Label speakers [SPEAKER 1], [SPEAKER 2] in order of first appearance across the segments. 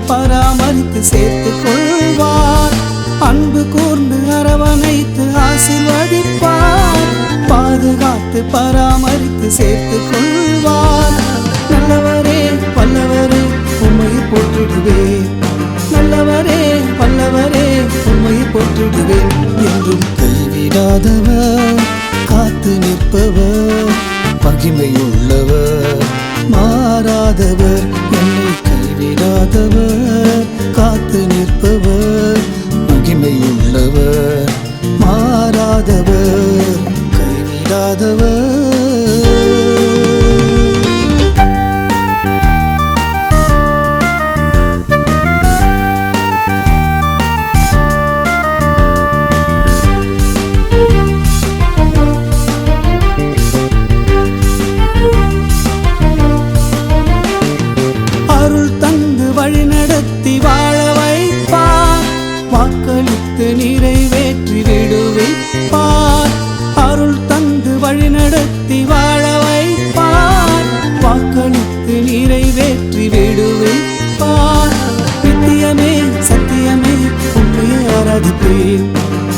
[SPEAKER 1] பராமரித்து சேர்த்துக் கொள்வார். அன்பு கூர்ந்து அரவணைத்து ஆசீர்வதிப்பார். பாதுகாத்து பராமரித்து சேர்த்துக் கொள்வார். நல்லவரே வல்லவரே உம்மை போற்றிடுவேன். நல்லவரே வல்லவரே உம்மை போற்றிடுவேன். என்றும் கைவிடாதவர், காத்து நிற்பவர், மகிமையுள்ளவர், மாறாதவர், என்னை கைவிடாதவர், காத்து நிற்பவர், மகிமையுள்ளவர், மாறாதவர், கைவிடாதவர். வழிநடத்தி வாழ வைப்பார். வாக்களித்து நிறைவேற்றி விடுவிப்பார். அருள் தந்து வழிநடத்தி வாழ வைப்பார். வாக்களித்து நிறைவேற்றி விடுவிப்பார். நித்தியமே சத்தியமே உம்மையே ஆராதிப்பேன்.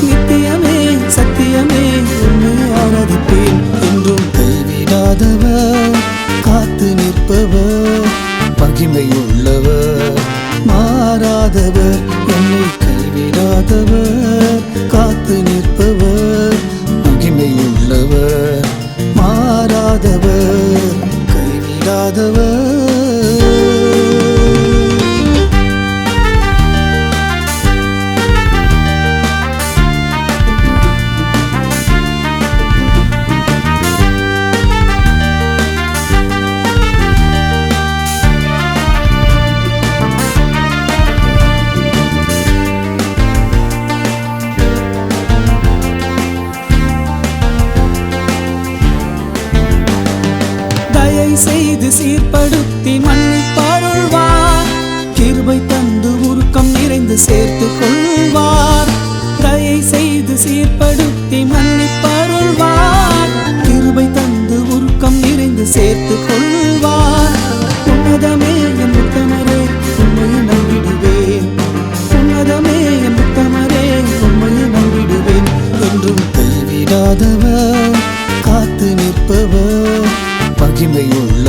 [SPEAKER 1] நித்தியமே சத்தியமே உம்மையே ஆராதிப்பேன். என்றும் கைவிடாதவர், காத்து நிற்பவர், மகிமையுள்ளவர், மாறாதவர், என்னை கைவிடாதவர், காத்து நிற்பவர், மகிமையுள்ளவர், மாறாதவர், கைவிடாதவர். செய்து சீர்படுத்தி மன்னிப்பருள்வார். கிருபை தந்து உருக்கம் நிறைந்து சேர்த்துக் கொள்வார். தயை செய்து சீர்படுத்தி மன்னிப்பருள்வார். கிருபை தந்து உருக்கம் நிறைந்து சேர்த்துக் கொள்வார். உன்னதமே என் உத்தமரே உம்மையை நம்பிடுவேன். உன்னதமே என் உத்தமரே உம்மையை நம்பிடுவேன். என்றும் கைவிடாதவர், காத்து நிற்பவர், மகிமையுள்ள